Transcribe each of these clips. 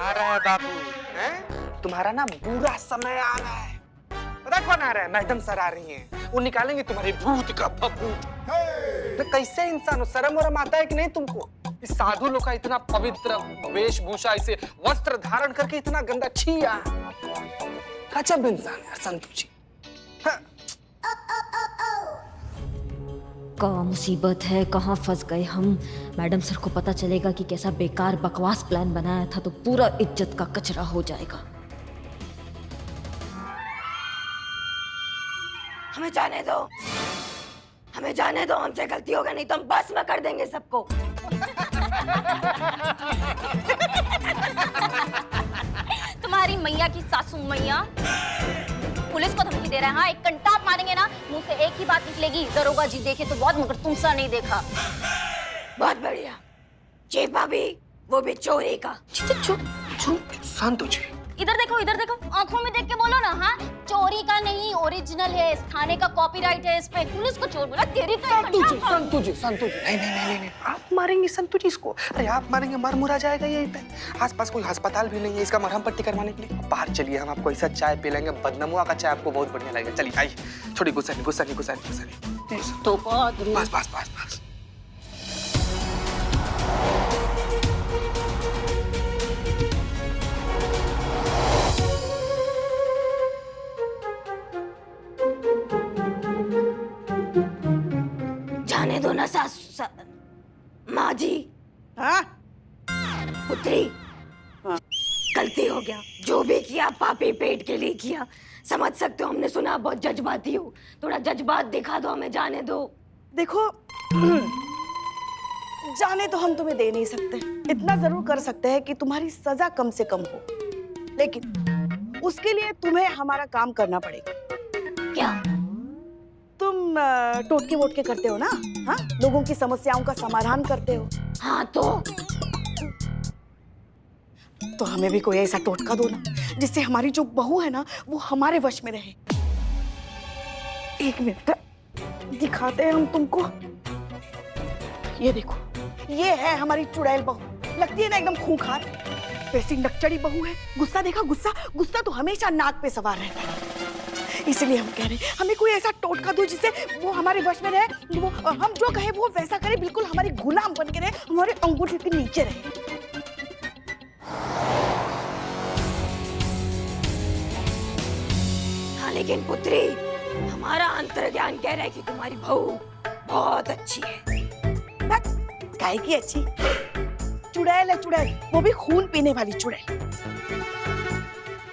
आ रहा है बाबू, हैं? तुम्हारा ना बुरा समय आ रहा है। पता कौन आ रहा है? मैडम सर आ रही हैं। वो निकालेंगे तुम्हारे भूत का भभूत। तो कैसे इंसान हो? शर्म वरम आता है कि नहीं तुमको? इस साधु लोग का इतना पवित्र वेशभूषा, इसे वस्त्र धारण करके इतना गंदा, छी यार। गजब इंसान है संतु जी। हाँ। का मुसीबत है, कहाँ फंस गए हम। मैडम सर को पता चलेगा कि कैसा बेकार बकवास प्लान बनाया था तो पूरा इज्जत का कचरा हो जाएगा। हमें जाने दो, हमें जाने दो, हमसे गलती होगा नहीं तो हम बस में कर देंगे सबको। तुम्हारी मैया की सासू मैया पुलिस को धमकी दे रहा है। हाँ, एक कंटा आप मारेंगे ना, मुंह से एक ही बात निकलेगी, दरोगा जी देखे तो बहुत मगर तुमसा नहीं देखा। बहुत बढ़िया। चीफ भाभी, वो भी चोरी का। संतु जी, इधर देखो, इधर देखो, आंखों में देख के बोलो ना। हाँ, चोरी का नहीं, ओरिजिनल है, इस थाने का कॉपीराइट है इस पे। पुलिस को चोर बोला, तेरी तो संतु जी, संतु जी, संतु जी। नहीं नहीं नहीं नहीं, आप मारेंगे संतु जी इसको? अरे आप मारेंगे, मर मुरा जाएगा यहीं पे। आसपास कोई अस्पताल भी नहीं है इसका मरहम पट्टी करवाने के लिए। बाहर चलिए, हम आपको ऐसा चाय पिलाएंगे, बदनमुआ का चाय, आपको बहुत बढ़िया लगेगा। चलिए आइए। छोड़ी, गुस्सा नहीं, गुस्सा नहीं, गुस्सा नहीं, गुस्सा नहीं। तो बहुत बस बस बस बस। जाने दो ना माँ जी। हाँ? पुत्री, गलती हो गया। जो भी किया पापी पेट के लिए किया। समझ सकते हो, हमने सुना बहुत जज्बाती हो, थोड़ा जज्बात दिखा दो, हमें जाने दो। देखो, जाने तो हम तुम्हें दे नहीं सकते। इतना जरूर कर सकते हैं कि तुम्हारी सजा कम से कम हो, लेकिन उसके लिए तुम्हें हमारा काम करना पड़ेगा। क्या? तुम टोटके वोटके करते हो ना? हाँ, लोगों की समस्याओं का समाधान करते हो। हाँ तो हमें भी कोई ऐसा टोटका दो ना, जिससे हमारी जो बहू है ना, वो हमारे वश में रहे। एक मिनट दिखाते हैं हम तुमको। ये देखो, ये है हमारी चुड़ैल बहू। लगती है ना एकदम खूंखार, वैसी नकचड़ी बहू है। गुस्सा देखा? गुस्सा, गुस्सा तो हमेशा नाक पे सवार रहता है। इसलिए हम कह रहे हैं, हमें कोई ऐसा टोटका दो जिससे वो हमारे वश में रहे, वो हम जो कहे वो वैसा करे, बिल्कुल हमारी गुलाम बन के रहे, हमारे अंगूठे के नीचे रहे। हाँ, लेकिन पुत्री, हमारा अंतर्ज्ञान कह रहा है कि तुम्हारी बहू बहुत अच्छी है। काहे की अच्छी? चुड़ैल है चुड़ैल, वो भी खून पीने वाली चुड़ैल।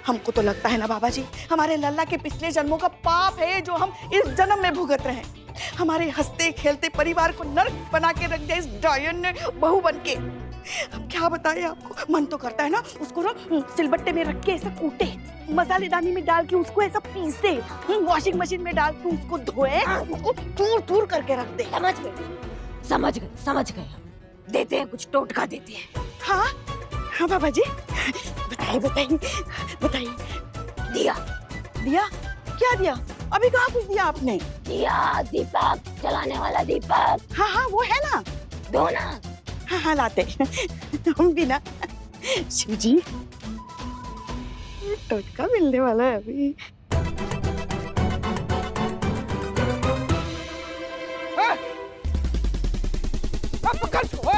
हमको तो लगता है ना बाबा जी, हमारे लल्ला के पिछले जन्मों का पाप है जो हम इस जन्म में भुगत रहे हैं। हमारे हंसते खेलते परिवार को नर्क बना के रख दिया इस डायन ने बहू बन के। हम क्या बताएं आपको, मन तो करता है ना उसको ना सिलबट्टे में रख के ऐसा कूटे, मसालेदानी में डाल के उसको ऐसा पीसे, वॉशिंग मशीन में डाल के उसको धोए, उसको टूर टूर करके रख दे। समझ गए, समझ गए, समझ गए। देते हैं, कुछ टोटका देते हैं। हाँ हाँ बाबा जी, बताइए बताइए बताइए। दिया। दिया? क्या दिया? अभी कहाँ कुछ दिया आपने? दिया, दीपक जलाने वाला दीपक। हाँ हाँ, वो है ना, दो ना। हाँ हाँ लाते हम भी ना। शिव जी, टोटका मिलने वाला है अभी। पकड़ लो,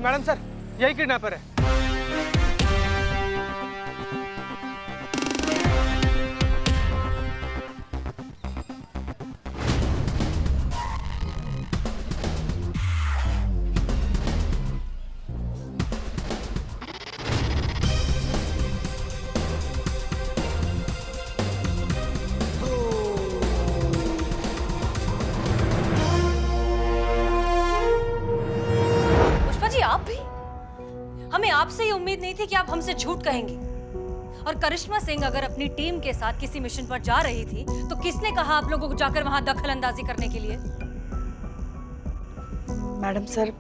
मैडम सर, यही किडनैपर है। आप भी? हमें आपसे ये उम्मीद नहीं थी कि आप हमसे झूठ कहेंगी। और करिश्मा सिंह अगर अपनी टीम के साथ किसी मिशन पर जा रही थी तो किसने कहा आप लोगों को जाकर वहां दखल अंदाजी करने के लिए? मैडम सर,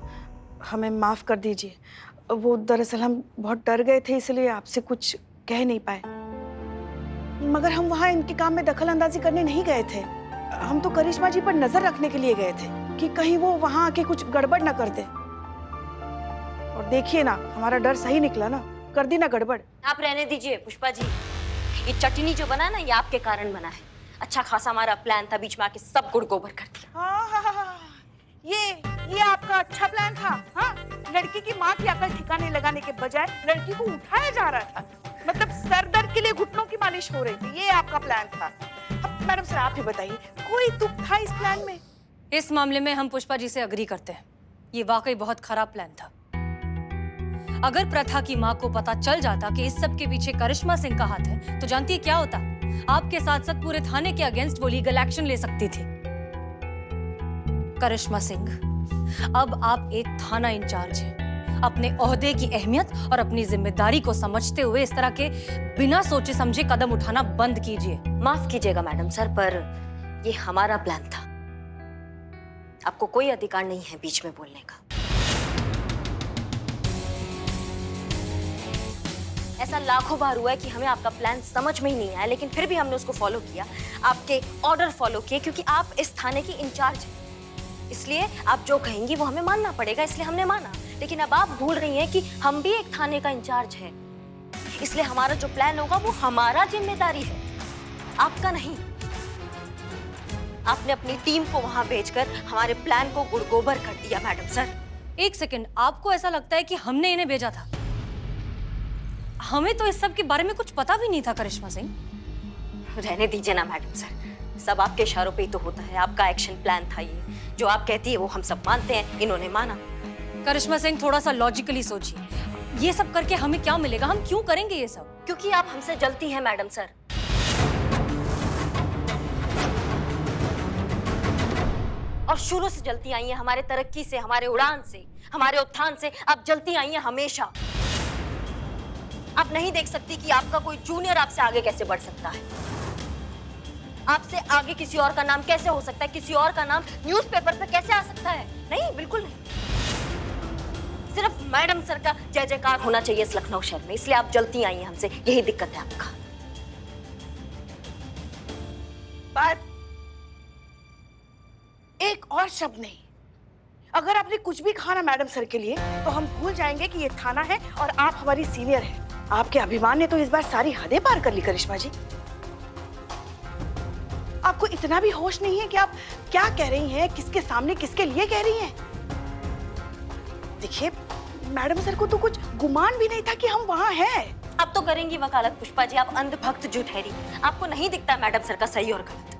हमें माफ कर दीजिए। वो दरअसल हम बहुत डर गए थे, इसलिए आपसे कुछ कह नहीं पाए। मगर हम वहाँ इनके काम में दखल अंदाजी करने नहीं गए थे। हम तो करिश्मा जी पर नजर रखने के लिए गए थे कि कहीं वो वहाँ आके कुछ गड़बड़ ना कर दे। और देखिए ना, हमारा डर सही निकला ना, कर दी ना गड़बड़। आप रहने दीजिए पुष्पा जी, ये चटनी जो बना ना ये आपके कारण बना है। अच्छा खासा हमारा प्लान था, बीच में आके सब गुड़ गोबर कर दिया। हाँ, ये आपका अच्छा प्लान था। हाँ, लड़की की माँ की अकल ठिकाने लगाने के बजाय लड़की को उठाया जा रहा था। मतलब सर दर्द के लिए घुटनों की मालिश हो रही थी, ये आपका प्लान था। अब मैडम सर आप ही बताइए, कोई तुक था इस प्लान में? इस मामले में हम पुष्पा जी से अग्री करते हैं, ये वाकई बहुत खराब प्लान था। अगर प्रथा की माँ को पता चल जाता कि इस सब के पीछे करिश्मा सिंह का हाथ है, तो जानती है क्या होता? आपके साथ साथ पूरे थाने के अगेंस्ट वो लीगल एक्शन ले सकती थी। करिश्मा सिंह, अब आप एक थाना इंचार्ज हैं। अपने ओहदे की अहमियत और अपनी जिम्मेदारी को समझते हुए इस तरह के बिना सोचे समझे कदम उठाना बंद कीजिए। माफ कीजिएगा मैडम सर, पर ये हमारा प्लान था। आपको कोई अधिकार नहीं है बीच में बोलने का। ऐसा लाखों बार हुआ है कि हमें आपका प्लान समझ में ही नहीं आया, लेकिन फिर भी हमने उसको फॉलो किया, आपके ऑर्डर फॉलो किए, क्योंकि आप इस थाने की इंचार्ज हैं। इसलिए आप जो कहेंगी वो हमें मानना पड़ेगा, इसलिए हमने माना। लेकिन अब आप भूल रही हैं कि हम भी एक थाने का इंचार्ज है, इसलिए हमारा जो प्लान होगा वो हमारा जिम्मेदारी है, आपका नहीं। आपने अपनी टीम को वहां भेजकर हमारे प्लान को गुड़गोबर कर दिया मैडम सर। एक सेकंड, आपको ऐसा लगता है कि हमने इन्हें भेजा था? हमें तो इस सब के बारे में कुछ पता भी नहीं था करिश्मा सिंह। रहने दीजिए ना मैडम सर, सब आपके इशारों पे ही तो होता है। आपका एक्शन प्लान था ये, जो आप कहती है वो हम सब मानते हैं, इन्होंने माना। करिश्मा सिंह, थोड़ा सा लॉजिकली सोचिए, ये सब करके हमें क्या मिलेगा? हम क्यों करेंगे ये सब? क्योंकि आप हमसे जलती हैं मैडम सर। और शुरू से जलती आई हैं, हमारे तरक्की से, हमारे उड़ान से, हमारे उत्थान से आप जलती आई हैं हमेशा। आप नहीं देख सकती कि आपका कोई जूनियर आपसे आगे कैसे बढ़ सकता है? आपसे आगे किसी और का नाम कैसे हो सकता है? किसी और का नाम न्यूज़पेपर पे कैसे आ सकता है? नहीं, बिल्कुल नहीं। सिर्फ मैडम सर का जय जयकार होना चाहिए इस लखनऊ शहर में, इसलिए आप जलती आई हैं हमसे, यही दिक्कत है आपका। बस एक और शब्द नहीं। अगर आपने कुछ भी कहा ना मैडम सर के लिए, तो हम भूल जाएंगे कि ये थाना है और आप हमारी सीनियर हैं। आपके अभिमान ने तो इस बार सारी हदें पार कर ली करिश्मा जी। आपको इतना भी होश नहीं है कि आप क्या कह रही हैं, किसके सामने, किसके लिए कह रही हैं? देखिए, मैडम सर को तो कुछ गुमान भी नहीं था कि हम वहाँ हैं। अब तो करेंगी वकालत पुष्पा जी, आप अंधभक्त जो ठहरी। आपको नहीं दिखता मैडम सर का सही और गलत?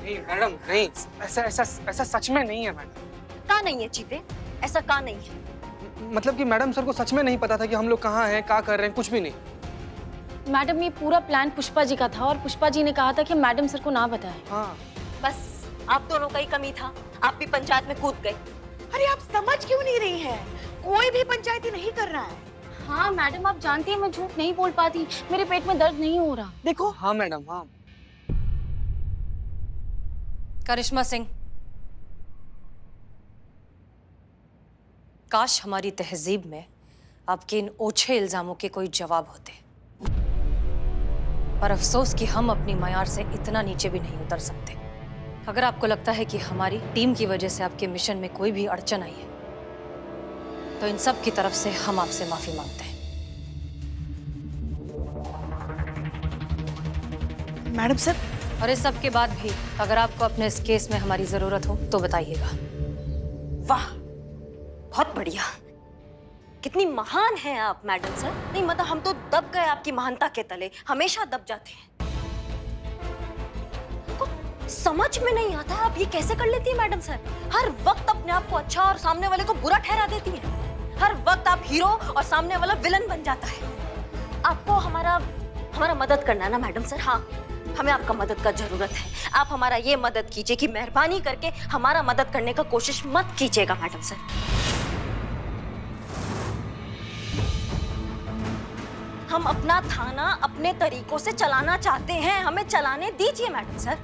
नहीं मैडम, नहीं, ऐसा सच में नहीं है मैडम। का नहीं है चीते, ऐसा का नहीं है? मतलब कि मैडम सर को सच में नहीं पता था कि हम लोग कहाँ हैं, क्या कर रहे हैं, कुछ भी नहीं। मैडम, ये पूरा प्लान पुष्पा जी का था और पुष्पा जी ने कहा था कि मैडम सर को ना बताएं। हाँ, बस आप दोनों का ही कमी था, आप भी पंचायत में कूद गए। अरे आप समझ क्यों नहीं रही हैं? कोई भी पंचायती नहीं कर रहा है। हाँ मैडम, आप जानती हैं मैं झूठ नहीं बोल पाती, मेरे पेट में दर्द नहीं हो रहा। देखो। हाँ मैडम, हाँ। करिश्मा सिंह, काश हमारी तहजीब में आपके इन ओछे इल्जामों के कोई जवाब होते, पर अफसोस कि हम अपनी मयार से इतना नीचे भी नहीं उतर सकते। अगर आपको लगता है कि हमारी टीम की वजह से आपके मिशन में कोई भी अड़चन आई है, तो इन सब की तरफ से हम आपसे माफी मांगते हैं। मैडम सर, और इस सब के बाद भी अगर आपको अपने इस केस में हमारी जरूरत हो तो बताइएगा। वाह, बहुत बढ़िया। कितनी महान हैं आप मैडम सर। नहीं मतलब हम तो दब गए आपकी महानता के तले, हमेशा दब जाते हैं। को समझ में नहीं आता आप ये कैसे कर लेती है मैडम सर। हर वक्त अपने आप को अच्छा और सामने वाले को बुरा ठहरा देती है। हर वक्त आप हीरो और सामने वाला विलन बन जाता है। आपको हमारा मदद करना है ना मैडम सर? हाँ, हमें आपका मदद का जरूरत है। आप हमारा ये मदद कीजिए कि मेहरबानी करके हमारा मदद करने का कोशिश मत कीजिएगा मैडम सर। हम अपना थाना अपने तरीकों से चलाना चाहते हैं, हमें चलाने दीजिए मैडम सर।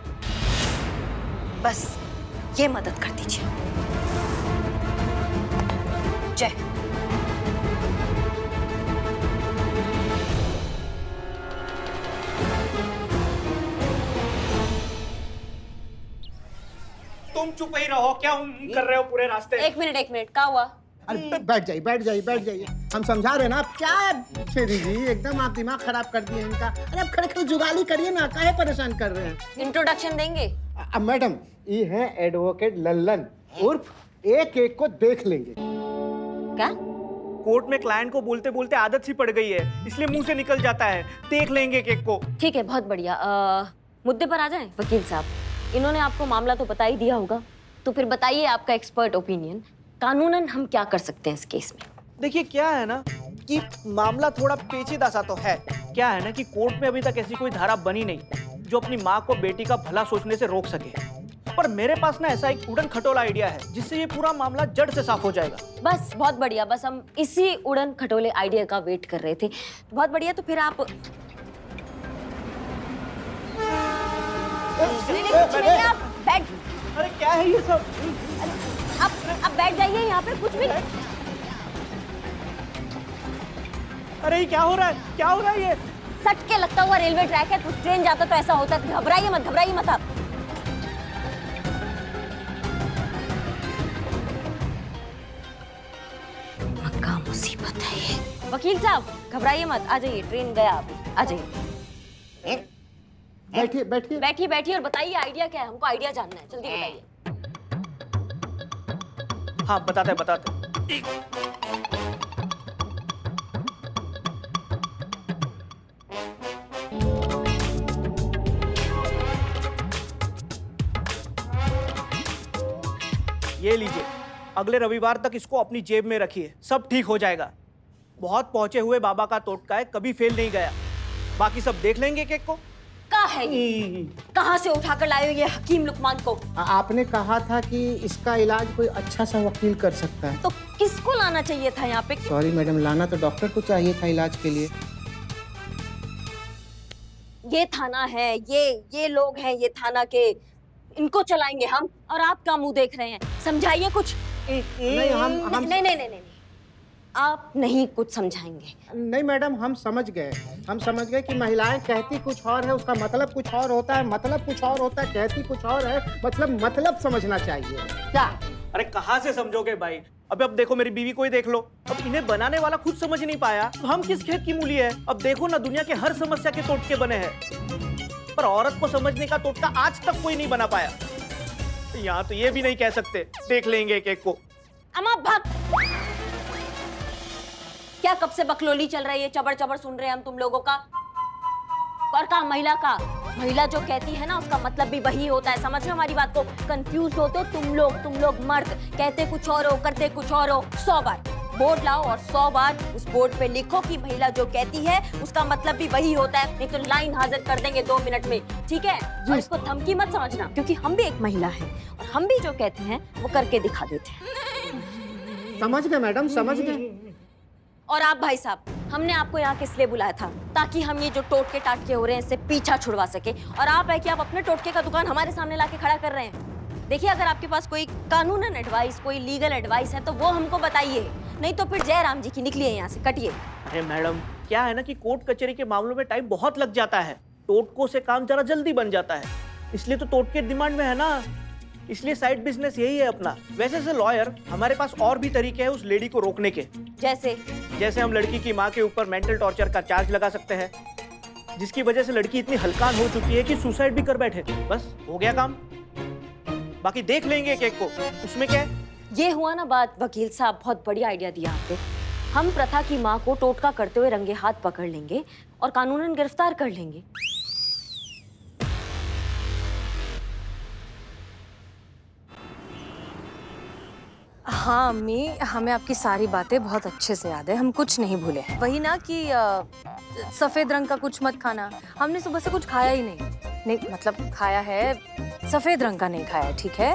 बस ये मदद कर दीजिए। जय। तुम चुप ही रहो, क्या कर रहे हो पूरे रास्ते? एक मिनट, क्या हुआ? अरे बैठ जाइए। हम समझा रहे हैं ना, आप क्या फेरी जी, एकदम आप दिमाग खराब कर दिए इनका। अरे आप खड़े खड़े जुगाली करिए ना, काहे परेशान कर रहे हैं? इंट्रोडक्शन देंगे? अब मैडम, ये है एडवोकेट लल्लन, उर्फ एक एक को देख लेंगे। क्या? कोर्ट में क्लाइंट को बोलते बोलते आदत सी पड़ गई है, इसलिए मुंह से निकल जाता है, देख लेंगे केक को। ठीक है, बहुत बढ़िया। मुद्दे पर आ जाएं वकील साहब। इन्होंने आपको मामला तो बता ही दिया होगा, तो फिर बताइए आपका एक्सपर्ट ओपिनियन, कानूनन हम क्या कर सकते हैं इस केस में? देखिए क्या है ना कि मामला थोड़ा पेचीदा सा तो है। क्या है ना कि कोर्ट में अभी तक ऐसी कोई धारा बनी नहीं जो अपनी माँ को बेटी का भला सोचने से रोक सके, पर मेरे पास ना ऐसा एक उड़न खटोला आइडिया है जिससे ये पूरा मामला जड़ से साफ हो जाएगा। बस बहुत बढ़िया, बस हम इसी उड़न खटोले आइडिया का वेट कर रहे थे। बहुत बढ़िया, तो फिर आप नहीं, आप बैठ, अरे क्या है ये सब? आप बैठ जाइए यहाँ पे, कुछ भी नहीं। अरे ये क्या हो रहा है ये? सट के लगता हुआ रेलवे ट्रैक है, कुछ ट्रेन जाता तो ऐसा होता है। घबराइए मत आप। पक्का मुसीबत है ये। वकील साहब घबराइए मत, आ जाइए, ट्रेन गया अभी, आ जाइए। बैठिए। बैठिए और बताइए आइडिया क्या है, हमको आइडिया जानना है, जल्दी बताइए। हाँ बताते। ये लीजिए, अगले रविवार तक इसको अपनी जेब में रखिए, सब ठीक हो जाएगा। बहुत पहुंचे हुए बाबा का टोटका है, कभी फेल नहीं गया। बाकी सब देख लेंगे केक को। कहाँ है ये? कहाँ से उठाकर लाए हो ये हकीम लुकमान को? आपने कहा था कि इसका इलाज कोई अच्छा सा वकील कर सकता है। तो किसको लाना चाहिए था यहाँ पे? सॉरी मैडम, लाना तो डॉक्टर को चाहिए था इलाज के लिए। ये थाना है, ये लोग हैं ये थाना के, इनको चलाएंगे हम, और आप क्या मुंह देख रहे हैं? समझाइए कुछ। नहीं, हम नहीं, आप नहीं कुछ समझाएंगे। नहीं मैडम, हम समझ गए कि महिलाएं कहती कुछ और है, उसका मतलब कुछ और होता है, मतलब कुछ और होता है, कहती कुछ और है, मतलब समझना चाहिए। क्या? अरे कहाँ से समझोगे भाई? अब देखो मेरी बीवी को ही देख लो, अब इन्हें बनाने वाला खुद समझ नहीं पाया तो हम किस खेत की मूली है? अब देखो ना, दुनिया के हर समस्या के टोटके बने हैं, पर औरत को समझने का टोटका आज तक कोई नहीं बना पाया। यहाँ तो ये भी नहीं कह सकते, देख लेंगे एक को। अम्मा भाग! क्या कब से बकलोली चल रही है, चबड़ सुन रहे हैं हम तुम लोगों का। और का महिला जो कहती है ना, उसका मतलब भी वही होता है। समझ रहे हो हमारी बात को? कंफ्यूज होते हो तुम लोग मर्द, कहते कुछ और हो, करते कुछ और हो। 100 बार बोर्ड लाओ और 100 बार उस बोर्ड पे लिखो कि महिला जो कहती है उसका मतलब भी वही होता है, नहीं तो लाइन हाजिर कर देंगे 2 मिनट में, ठीक है? और इसको धमकी मत समझना, क्योंकि हम भी एक महिला है और हम भी जो कहते हैं वो करके दिखा देते हैं। समझ गए मैडम, समझ गए। और आप भाई साहब, हमने आपको यहाँ किस लिए बुलाया था? ताकि हम ये जो टोटके टाटके हो रहे हैं इससे पीछा छुड़वा सके। और आप है कि आप अपने टोटके का दुकान हमारे सामने लाके खड़ा कर रहे हैं। देखिए, अगर आपके पास कोई कानूनन एडवाइस, कोई लीगल एडवाइस है तो वो हमको बताइए, नहीं तो फिर जय राम जी की निकलिए यहाँ से, कटिए। अरे मैडम, क्या है ना कि कोर्ट कचहरी के मामलों में टाइम बहुत लग जाता है, टोटकों से काम जरा जल्दी बन जाता है, इसलिए तो टोटके डिमांड में है ना, इसलिए साइड बिजनेस यही है अपना। वैसे से लॉयर हमारे पास और भी तरीके हैं उस लेडी को रोकने के। जैसे हम लड़की की माँ के ऊपर मेंटल टॉर्चर का चार्ज लगा सकते हैं, जिसकी वजह से लड़की इतनी हलकान हो चुकी है कि सुसाइड भी कर बैठे। बस हो गया काम, बाकी देख लेंगे केक को, उसमें क्या है। ये हुआ ना बात। वकील साहब, बहुत बढ़िया आइडिया दिया आपने। हम प्रथा की माँ को टोटका करते हुए रंगे हाथ पकड़ लेंगे और कानूनन गिरफ्तार कर लेंगे। हाँ अम्मी, हमें आपकी सारी बातें बहुत अच्छे से याद है, हम कुछ नहीं भूले। वही ना कि सफेद रंग का कुछ मत खाना, हमने सुबह से कुछ खाया ही नहीं, मतलब खाया है, सफेद रंग का नहीं खाया, ठीक है?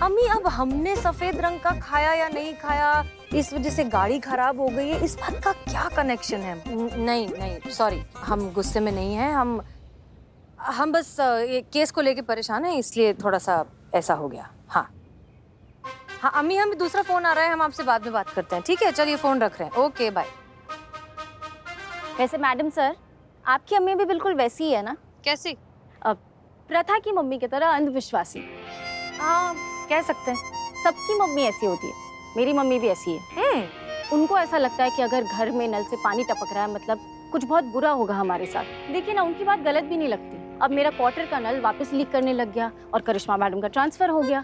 अम्मी, अब हमने सफेद रंग का खाया या नहीं खाया, इस वजह से गाड़ी खराब हो गई है, इस बात का क्या कनेक्शन है? नहीं, सॉरी, हम गुस्से में नहीं हैं, हम बस ये केस को लेके परेशान हैं, इसलिए थोड़ा सा ऐसा हो गया। हाँ अम्मी, हमें दूसरा फोन आ रहा है, हम आपसे बाद में बात करते हैं, ठीक है? चलिए फोन रख रहे हैं, ओके बाय। वैसे मैडम सर, आपकी अम्मी भी बिल्कुल वैसी ही है ना? कैसी? अब प्रथा की मम्मी की तरह अंधविश्वासी। हाँ, कह सकते हैं। सबकी मम्मी ऐसी होती है, मेरी मम्मी भी ऐसी है। उनको ऐसा लगता है कि अगर घर में नल से पानी टपक रहा है मतलब कुछ बहुत बुरा होगा हमारे साथ। देखिए ना, उनकी बात गलत भी नहीं लगती। अब मेरा क्वार्टर का नल वापस लीक करने लग गया और करिश्मा मैडम का ट्रांसफर हो गया,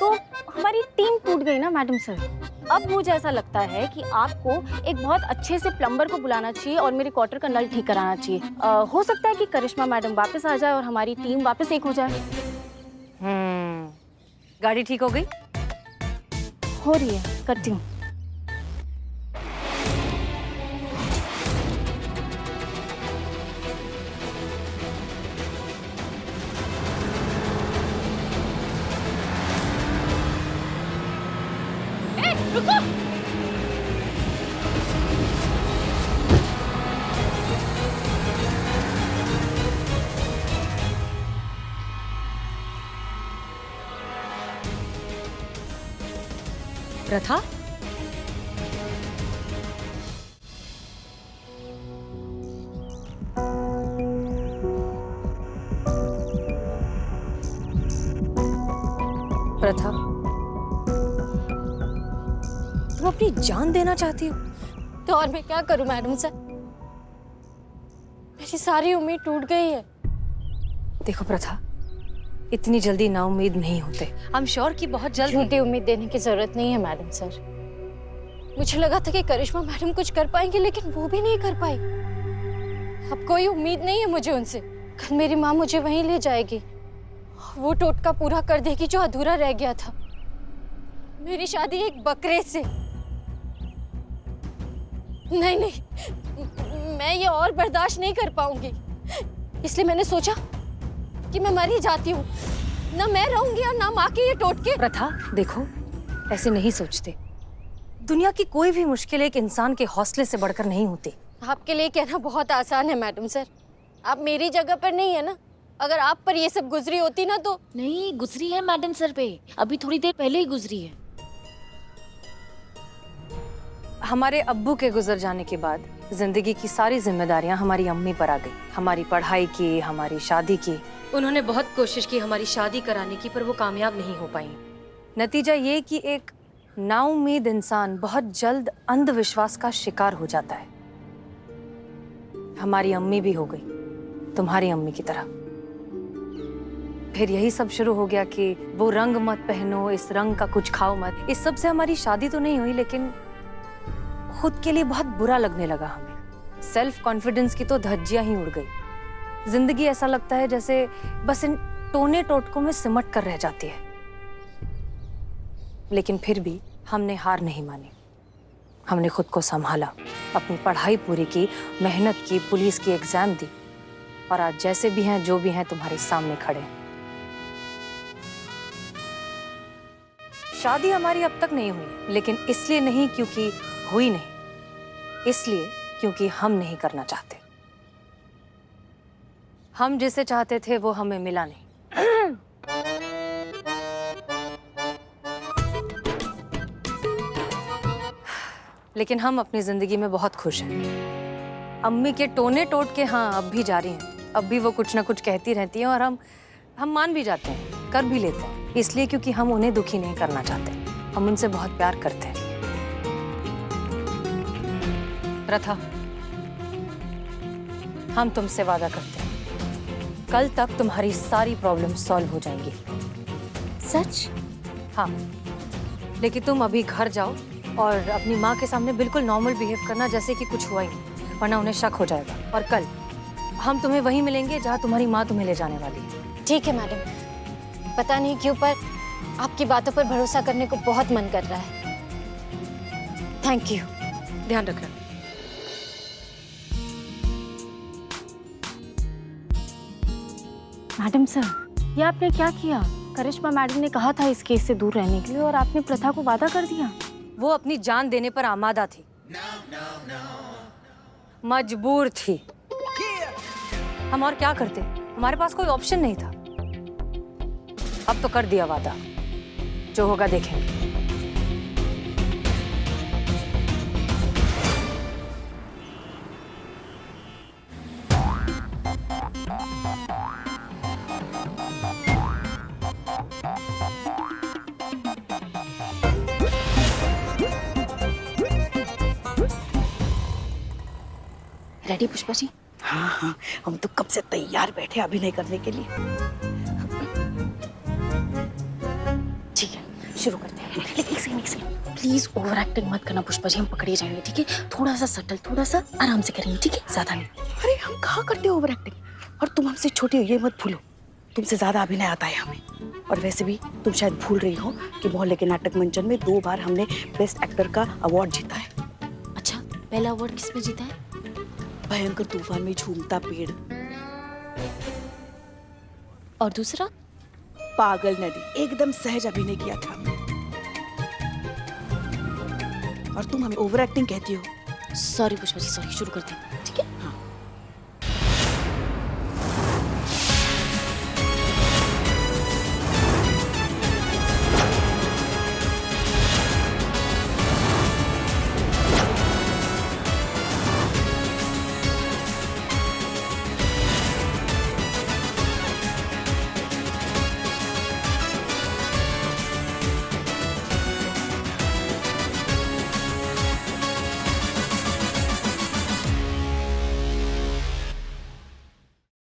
तो हमारी टीम टूट गई ना मैडम सर। अब मुझे ऐसा लगता है कि आपको एक बहुत अच्छे से प्लम्बर को बुलाना चाहिए और मेरे क्वार्टर का नल ठीक कराना चाहिए। हो सकता है कि करिश्मा मैडम वापस आ जाए और हमारी टीम वापस एक हो जाए। गाड़ी ठीक हो गई? हो रही है, करती हूँ। रुको! प्रथा? प्रथा, तुम अपनी जान देना चाहती हो? तो और मैं क्या करूं मैडम सर, मेरी सारी उम्मीद टूट गई है। देखो प्रथा, इतनी जल्दी ना उम्मीद नहीं होते। आई एम श्योर कि बहुत जल्द। झूठी उम्मीद देने की जरूरत नहीं है मैडम सर। मुझे लगा था कि करिश्मा मैडम कुछ कर पाएंगे, लेकिन वो भी नहीं कर पाई। अब कोई उम्मीद नहीं है मुझे उनसे। कल मेरी माँ मुझे वहीं ले जाएगी, वो टोटका पूरा कर देगी जो अधूरा रह गया था। मेरी शादी एक बकरे से। नहीं नहीं, मैं ये और बर्दाश्त नहीं कर पाऊंगी। इसलिए मैंने सोचा कि मैं मर ही जाती हूँ, ना मैं रहूंगी और ना माँ के ये टोटके। प्रथा देखो, ऐसे नहीं सोचते। दुनिया की कोई भी मुश्किल एक इंसान के हौसले से बढ़कर नहीं होती। आपके लिए कहना बहुत आसान है मैडम सर, आप मेरी जगह पर नहीं है ना। अगर आप पर ये सब गुजरी होती ना तो। नहीं गुजरी है मैडम सर पे, अभी थोड़ी देर पहले ही गुजरी है। हमारे अब्बू के गुजर जाने के बाद जिंदगी की सारी जिम्मेदारियां हमारी अम्मी पर आ गई। हमारी पढ़ाई की, हमारी शादी की। उन्होंने बहुत कोशिश की हमारी शादी कराने की, पर वो कामयाब नहीं हो पाई। नतीजा ये कि एक नाउम्मीद इंसान बहुत जल्द अंधविश्वास का शिकार हो जाता है। हमारी अम्मी भी हो गई तुम्हारी अम्मी की तरह। फिर यही सब शुरू हो गया कि वो रंग मत पहनो, इस रंग का कुछ खाओ मत। इस सब से हमारी शादी तो नहीं हुई, लेकिन खुद के लिए बहुत बुरा लगने लगा हमें। सेल्फ कॉन्फिडेंस की तो धज्जियां ही उड़ गई। जिंदगी ऐसा लगता है जैसे बस इन टोने टोटकों में सिमट कर रह जाती है। लेकिन फिर भी हमने हार नहीं मानी। हमने खुद को संभाला, अपनी पढ़ाई पूरी की, मेहनत की, पुलिस की एग्जाम दी, और आज जैसे भी हैं, जो भी हैं, तुम्हारे सामने खड़े हैं। शादी हमारी अब तक नहीं हुई, लेकिन इसलिए नहीं क्योंकि हुई नहीं, इसलिए क्योंकि हम नहीं करना चाहते। हम जिसे चाहते थे वो हमें मिला नहीं। लेकिन हम अपनी जिंदगी में बहुत खुश हैं। अम्मी के टोने टोट के हाँ अब भी जारी हैं। अब भी वो कुछ ना कुछ कहती रहती हैं और हम मान भी जाते हैं, कर भी लेते हैं, इसलिए क्योंकि हम उन्हें दुखी नहीं करना चाहते। हम उनसे बहुत प्यार करते हैं। प्रथा, हम तुमसे वादा करते हैं, कल तक तुम्हारी सारी प्रॉब्लम सॉल्व हो जाएंगी। सच? हाँ, लेकिन तुम अभी घर जाओ और अपनी माँ के सामने बिल्कुल नॉर्मल बिहेव करना, जैसे कि कुछ हुआ ही नहीं, वरना उन्हें शक हो जाएगा। और कल हम तुम्हें वहीं मिलेंगे जहाँ तुम्हारी माँ तुम्हें ले जाने वाली है। ठीक है मैडम, पता नहीं क्यों पर आपकी बातों पर भरोसा करने को बहुत मन कर रहा है। Thank you. ध्यान रखना। मैडम सर, ये आपने क्या किया? करिश्मा मैडम ने कहा था इस केस से दूर रहने के लिए, और आपने प्रथा को वादा कर दिया। वो अपनी जान देने पर आमादा थी, मजबूर थी। हम और क्या करते, हमारे पास कोई ऑप्शन नहीं था। अब तो कर दिया वादा, जो होगा देखेंगे। रेडी पुष्पा जी? हाँ हाँ, हम तो कब से तैयार बैठे अभिनय करने के लिए। ठीक है, शुरू करते हैं। लेकिन एक सेकंड प्लीज ओवर एक्टिंग मत करना पुष्पा जी, हम पकड़े जाएंगे। ठीक है, थोड़ा सा सटल, थोड़ा सा आराम से करेंगे। ठीक है, ज्यादा नहीं। अरे हम कहाँ करते ओवर एक्टिंग, और तुम हमसे छोटी हो ये मत भूलो, तुमसे ज्यादा अभिनय आता है हमें। और वैसे भी तुम शायद भूल रही हो कि मोहल्ले के नाटक मंचन में 2 बार हमने बेस्ट एक्टर का अवार्ड जीता है। अच्छा, पहला अवार्ड किसमें जीता है? भयंकर तूफान में झूमता पेड़, और दूसरा? पागल नदी। एकदम सहज अभिनय किया था हमने। और तुम हमें ओवर एक्टिंग कहती हो। Sorry Pushpa ji, sorry. शुरू करते हैं। ठीक है, हाँ।